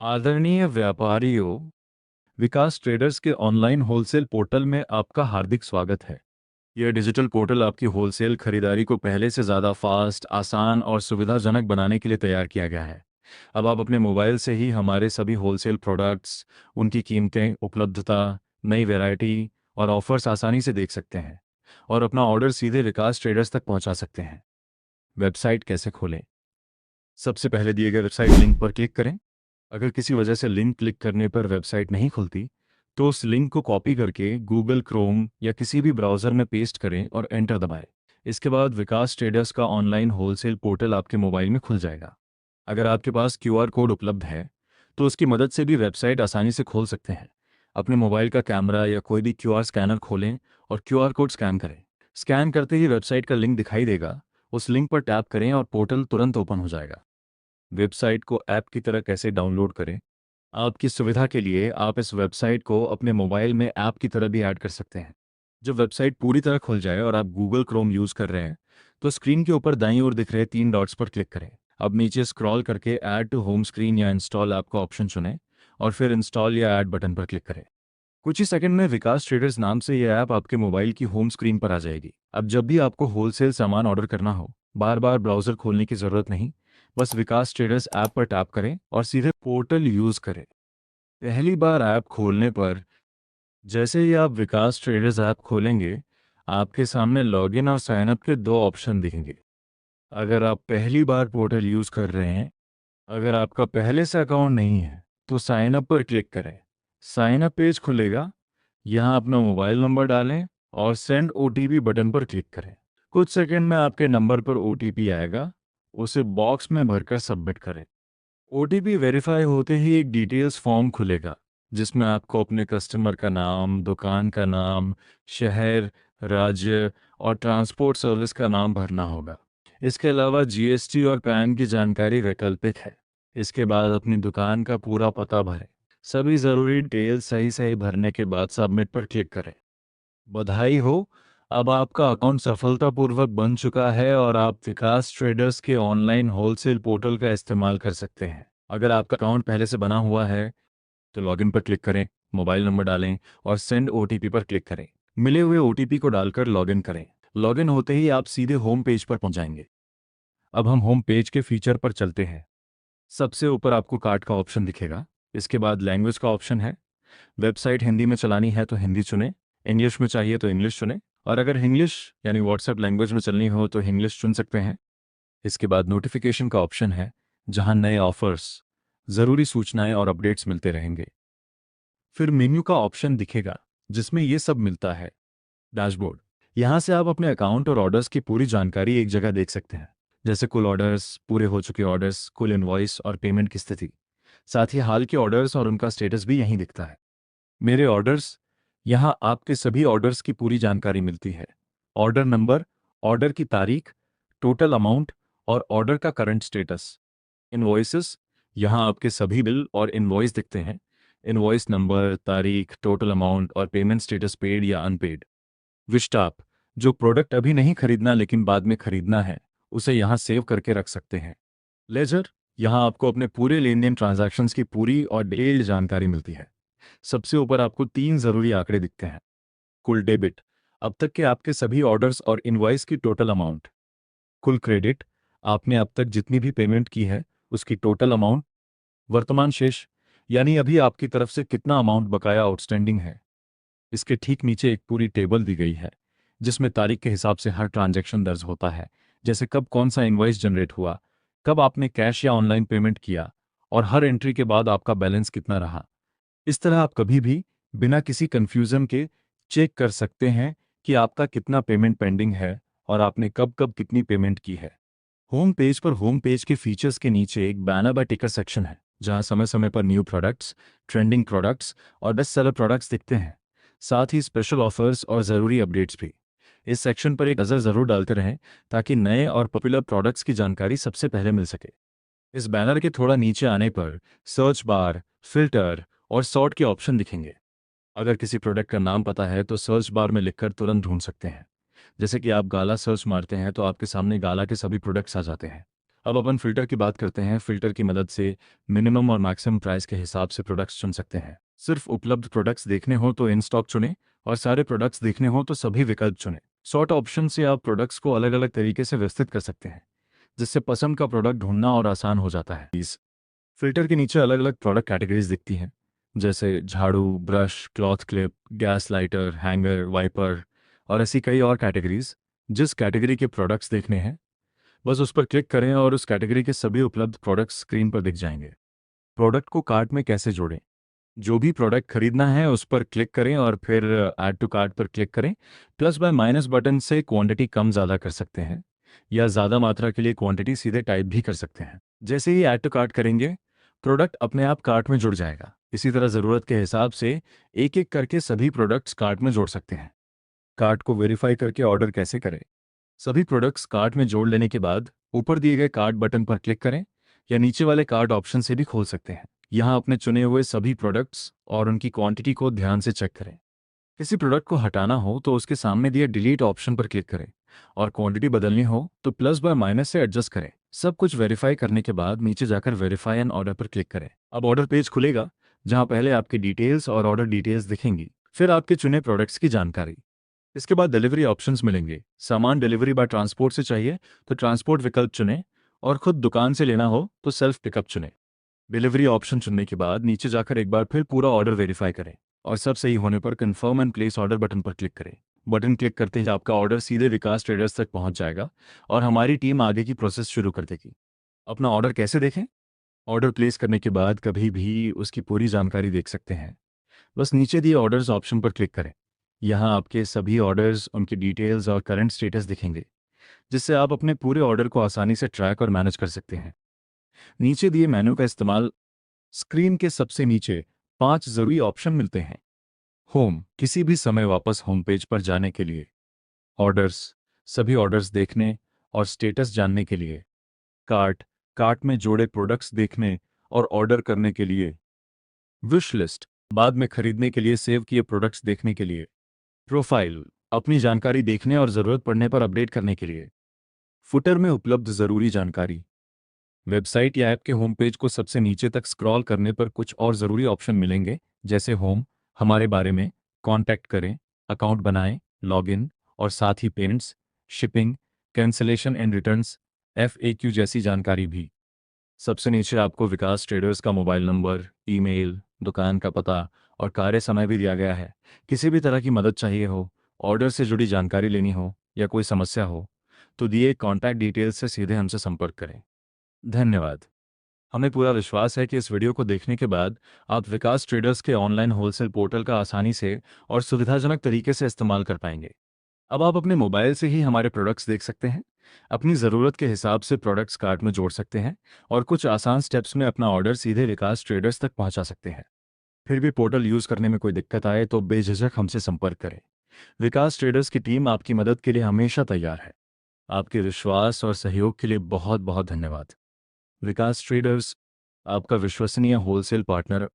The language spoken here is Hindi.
आदरणीय व्यापारियों, विकास ट्रेडर्स के ऑनलाइन होलसेल पोर्टल में आपका हार्दिक स्वागत है। यह डिजिटल पोर्टल आपकी होलसेल खरीदारी को पहले से ज़्यादा फास्ट, आसान और सुविधाजनक बनाने के लिए तैयार किया गया है। अब आप अपने मोबाइल से ही हमारे सभी होलसेल प्रोडक्ट्स, उनकी कीमतें, उपलब्धता, नई वैरायटी और ऑफर्स आसानी से देख सकते हैं और अपना ऑर्डर सीधे विकास ट्रेडर्स तक पहुंचा सकते हैं। वेबसाइट कैसे खोलें? सबसे पहले दिए गए वेबसाइट लिंक पर क्लिक करें। अगर किसी वजह से लिंक क्लिक करने पर वेबसाइट नहीं खुलती, तो उस लिंक को कॉपी करके गूगल क्रोम या किसी भी ब्राउज़र में पेस्ट करें और एंटर दबाएं। इसके बाद विकास ट्रेडर्स का ऑनलाइन होलसेल पोर्टल आपके मोबाइल में खुल जाएगा। अगर आपके पास क्यूआर कोड उपलब्ध है, तो उसकी मदद से भी वेबसाइट आसानी से खोल सकते हैं। अपने मोबाइल का कैमरा या कोई भी क्यूआर स्कैनर खोलें और क्यूआर कोड स्कैन करें। स्कैन करते ही वेबसाइट का लिंक दिखाई देगा। उस लिंक पर टैप करें और पोर्टल तुरंत ओपन हो जाएगा। वेबसाइट को ऐप की तरह कैसे डाउनलोड करें? आपकी सुविधा के लिए आप इस वेबसाइट को अपने मोबाइल में ऐप की तरह भी ऐड कर सकते हैं। जब वेबसाइट पूरी तरह खुल जाए और आप गूगल क्रोम यूज़ कर रहे हैं, तो स्क्रीन के ऊपर दाईं ओर दिख रहे 3 डॉट्स पर क्लिक करें। अब नीचे स्क्रॉल करके ऐड टू होम स्क्रीन या इंस्टॉल ऐप का ऑप्शन चुनें और फिर इंस्टॉल या ऐड बटन पर क्लिक करें। कुछ ही सेकंड में विकास ट्रेडर्स नाम से यह ऐप आपके मोबाइल की होम स्क्रीन पर आ जाएगी। अब जब भी आपको होलसेल सामान ऑर्डर करना हो, बार बार ब्राउज़र खोलने की ज़रूरत नहीं। बस विकास ट्रेडर्स ऐप पर टैप करें और सीधे पोर्टल यूज़ करें। पहली बार ऐप खोलने पर जैसे ही आप विकास ट्रेडर्स ऐप खोलेंगे, आपके सामने लॉगिन और साइन अप के 2 ऑप्शन दिखेंगे। अगर आप पहली बार पोर्टल यूज़ कर रहे हैं, अगर आपका पहले से अकाउंट नहीं है, तो साइन अप पर क्लिक करें। साइन अप पेज खुलेगा। यहाँ अपना मोबाइल नंबर डालें और सेंड ओटीपी बटन पर क्लिक करें। कुछ सेकंड में आपके नंबर पर ओटीपी आएगा। उसे बॉक्स में भरकर सबमिट करें। ओटीपी वेरीफाई होते ही एक डिटेल्स फॉर्म खुलेगा, जिसमें आपको अपने कस्टमर का नाम, दुकान का नाम, शहर, राज्य और ट्रांसपोर्ट सर्विस का नाम भरना होगा। इसके अलावा जीएसटी और पैन की जानकारी वैकल्पिक है। इसके बाद अपनी दुकान का पूरा पता भरें। सभी ज़रूरी डिटेल्स सही सही भरने के बाद सबमिट पर क्लिक करें। बधाई हो, अब आपका अकाउंट सफलतापूर्वक बन चुका है और आप विकास ट्रेडर्स के ऑनलाइन होलसेल पोर्टल का इस्तेमाल कर सकते हैं। अगर आपका अकाउंट पहले से बना हुआ है, तो लॉगिन पर क्लिक करें, मोबाइल नंबर डालें और सेंड ओटीपी पर क्लिक करें। मिले हुए ओटीपी को डालकर लॉगिन करें। लॉगिन होते ही आप सीधे होम पेज पर पहुंच जाएंगे। अब हम होम पेज के फीचर पर चलते हैं। सबसे ऊपर आपको कार्ट का ऑप्शन दिखेगा। इसके बाद लैंग्वेज का ऑप्शन है। वेबसाइट हिंदी में चलानी है तो हिंदी चुनें, इंग्लिश में चाहिए तो इंग्लिश चुनें, और अगर इंग्लिश यानी व्हाट्सएप लैंग्वेज में चलनी हो तो इंग्लिश चुन सकते हैं। इसके बाद नोटिफिकेशन का ऑप्शन है, जहां नए ऑफर्स, ज़रूरी सूचनाएं और अपडेट्स मिलते रहेंगे। फिर मेन्यू का ऑप्शन दिखेगा, जिसमें ये सब मिलता है। डैशबोर्ड, यहाँ से आप अपने अकाउंट और ऑर्डर्स की पूरी जानकारी एक जगह देख सकते हैं, जैसे कुल ऑर्डर्स, पूरे हो चुके ऑर्डर्स, कुल इनवॉइस और पेमेंट की स्थिति। साथ ही हाल के ऑर्डर्स और उनका स्टेटस भी यहीं दिखता है। मेरे ऑर्डर्स, यहाँ आपके सभी ऑर्डर्स की पूरी जानकारी मिलती है। ऑर्डर नंबर, ऑर्डर की तारीख, टोटल अमाउंट और ऑर्डर का करंट स्टेटस। इनवॉइसेस, यहाँ आपके सभी बिल और इनवॉइस दिखते हैं। इनवॉइस नंबर, तारीख, टोटल अमाउंट और पेमेंट स्टेटस पेड या अनपेड। विश आप जो प्रोडक्ट अभी नहीं खरीदना लेकिन बाद में खरीदना है, उसे यहाँ सेव करके रख सकते हैं। लेजर, यहाँ आपको अपने पूरे लेन देन ट्रांजैक्शंस की पूरी और डिटेल्ड जानकारी मिलती है। सबसे ऊपर आपको 3 ज़रूरी आंकड़े दिखते हैं। कुल डेबिट, अब तक के आपके सभी ऑर्डर्स और इनवॉइस की टोटल अमाउंट। कुल क्रेडिट, आपने अब तक जितनी भी पेमेंट की है उसकी टोटल अमाउंट। वर्तमान शेष, यानी अभी आपकी तरफ से कितना अमाउंट बकाया आउटस्टैंडिंग है। इसके ठीक नीचे एक पूरी टेबल दी गई है, जिसमें तारीख के हिसाब से हर ट्रांजैक्शन दर्ज होता है, जैसे कब कौन सा इनवॉइस जनरेट हुआ, कब आपने कैश या ऑनलाइन पेमेंट किया और हर एंट्री के बाद आपका बैलेंस कितना रहा। इस तरह आप कभी भी बिना किसी कंफ्यूजन के चेक कर सकते हैं कि आपका कितना पेमेंट पेंडिंग है और आपने कब कब कितनी पेमेंट की है। होम पेज पर होम पेज के फीचर्स के नीचे एक बैनर बाय टिकर सेक्शन है, जहां समय समय पर न्यू प्रोडक्ट्स, ट्रेंडिंग प्रोडक्ट्स और बेस्ट सेलर प्रोडक्ट्स दिखते हैं। साथ ही स्पेशल ऑफर्स और ज़रूरी अपडेट्स भी। इस सेक्शन पर एक नज़र ज़रूर डालते रहें, ताकि नए और पॉपुलर प्रोडक्ट्स की जानकारी सबसे पहले मिल सके। इस बैनर के थोड़ा नीचे आने पर सर्च बार, फिल्टर और सॉर्ट के ऑप्शन दिखेंगे। अगर किसी प्रोडक्ट का नाम पता है तो सर्च बार में लिखकर तुरंत ढूंढ सकते हैं। जैसे कि आप गाला सर्च मारते हैं तो आपके सामने गाला के सभी प्रोडक्ट्स आ जाते हैं। अब अपन फ़िल्टर की बात करते हैं। फ़िल्टर की मदद से मिनिमम और मैक्सिमम प्राइस के हिसाब से प्रोडक्ट्स चुन सकते हैं। सिर्फ उपलब्ध प्रोडक्ट्स देखने हो तो इन स्टॉक चुनें और सारे प्रोडक्ट्स देखने हो तो सभी विकल्प चुनें। सॉर्ट ऑप्शन से आप प्रोडक्ट्स को अलग अलग तरीके से व्यवस्थित कर सकते हैं, जिससे पसंद का प्रोडक्ट ढूंढना और आसान हो जाता है। इस फ़िल्टर के नीचे अलग अलग प्रोडक्ट कैटेगरीज दिखती हैं, जैसे झाड़ू, brush, cloth clip, gas lighter, hanger, wiper और ऐसी कई और कैटेगरीज। जिस कैटेगरी के प्रोडक्ट्स देखने हैं बस उस पर क्लिक करें और उस कैटेगरी के सभी उपलब्ध प्रोडक्ट्स स्क्रीन पर दिख जाएंगे। प्रोडक्ट को कार्ट में कैसे जोड़ें? जो भी प्रोडक्ट खरीदना है उस पर क्लिक करें और फिर ऐड टू कार्ट पर क्लिक करें। प्लस बाय माइनस बटन से क्वांटिटी कम ज़्यादा कर सकते हैं या ज़्यादा मात्रा के लिए क्वांटिटी सीधे टाइप भी कर सकते हैं। जैसे ही ऐड टू कार्ट करेंगे प्रोडक्ट अपने आप कार्ट में जुड़ जाएगा। इसी तरह ज़रूरत के हिसाब से एक एक करके सभी प्रोडक्ट्स कार्ट में जोड़ सकते हैं। कार्ट को वेरीफाई करके ऑर्डर कैसे करें? सभी प्रोडक्ट्स कार्ट में जोड़ लेने के बाद ऊपर दिए गए कार्ट बटन पर क्लिक करें या नीचे वाले कार्ट ऑप्शन से भी खोल सकते हैं। यहाँ अपने चुने हुए सभी प्रोडक्ट्स और उनकी क्वांटिटी को ध्यान से चेक करें। किसी प्रोडक्ट को हटाना हो तो उसके सामने दिए डिलीट ऑप्शन पर क्लिक करें और क्वांटिटी बदलनी हो तो प्लस बाय माइनस से एडजस्ट करें। सब कुछ वेरीफाई करने के बाद नीचे जाकर वेरीफाई एंड ऑर्डर पर क्लिक करें। अब ऑर्डर पेज खुलेगा, जहाँ पहले आपकी डिटेल्स और ऑर्डर डिटेल्स दिखेंगी, फिर आपके चुने प्रोडक्ट्स की जानकारी। इसके बाद डिलीवरी ऑप्शंस मिलेंगे। सामान डिलीवरी बाय ट्रांसपोर्ट से चाहिए तो ट्रांसपोर्ट विकल्प चुनें और खुद दुकान से लेना हो तो सेल्फ पिकअप चुनें। डिलीवरी ऑप्शन चुनने के बाद नीचे जाकर एक बार फिर पूरा ऑर्डर वेरीफाई करें और सब सही होने पर confirm and place order button पर क्लिक करें। बटन क्लिक करते ही आपका ऑर्डर सीधे विकास ट्रेडर्स तक पहुंच जाएगा और हमारी टीम आगे की प्रोसेस शुरू कर देगी। अपना ऑर्डर कैसे देखें? ऑर्डर प्लेस करने के बाद कभी भी उसकी पूरी जानकारी देख सकते हैं। बस नीचे दिए ऑर्डर्स ऑप्शन पर क्लिक करें। यहाँ आपके सभी ऑर्डर्स, उनकी डिटेल्स और करंट स्टेटस दिखेंगे, जिससे आप अपने पूरे ऑर्डर को आसानी से ट्रैक और मैनेज कर सकते हैं। नीचे दिए मेनू का इस्तेमाल। स्क्रीन के सबसे नीचे 5 ज़रूरी ऑप्शन मिलते हैं। होम, किसी भी समय वापस होम पेज पर जाने के लिए। ऑर्डर्स, सभी ऑर्डर्स देखने और स्टेटस जानने के लिए। कार्ट, कार्ट में जोड़े प्रोडक्ट्स देखने और ऑर्डर करने के लिए। विश लिस्ट, बाद में खरीदने के लिए सेव किए प्रोडक्ट्स देखने के लिए। प्रोफाइल, अपनी जानकारी देखने और ज़रूरत पड़ने पर अपडेट करने के लिए। फुटर में उपलब्ध ज़रूरी जानकारी। वेबसाइट या ऐप के होम पेज को सबसे नीचे तक स्क्रॉल करने पर कुछ और ज़रूरी ऑप्शन मिलेंगे, जैसे होम, हमारे बारे में, कॉन्टैक्ट करें, अकाउंट बनाएं, लॉगिन और साथ ही payments, shipping, cancellation and returns, FAQ जैसी जानकारी भी। सबसे नीचे आपको विकास ट्रेडर्स का मोबाइल नंबर, ईमेल, दुकान का पता और कार्य समय भी दिया गया है। किसी भी तरह की मदद चाहिए हो, ऑर्डर से जुड़ी जानकारी लेनी हो या कोई समस्या हो तो दिए कॉन्टैक्ट डिटेल्स से सीधे हमसे संपर्क करें। धन्यवाद। हमें पूरा विश्वास है कि इस वीडियो को देखने के बाद आप विकास ट्रेडर्स के ऑनलाइन होलसेल पोर्टल का आसानी से और सुविधाजनक तरीके से इस्तेमाल कर पाएंगे। अब आप अपने मोबाइल से ही हमारे प्रोडक्ट्स देख सकते हैं, अपनी ज़रूरत के हिसाब से प्रोडक्ट्स कार्ट में जोड़ सकते हैं और कुछ आसान स्टेप्स में अपना ऑर्डर सीधे विकास ट्रेडर्स तक पहुंचा सकते हैं। फिर भी पोर्टल यूज़ करने में कोई दिक्कत आए तो बेझिझक हमसे संपर्क करें। विकास ट्रेडर्स की टीम आपकी मदद के लिए हमेशा तैयार है। आपके विश्वास और सहयोग के लिए बहुत बहुत धन्यवाद। विकास ट्रेडर्स, आपका विश्वसनीय होलसेल पार्टनर।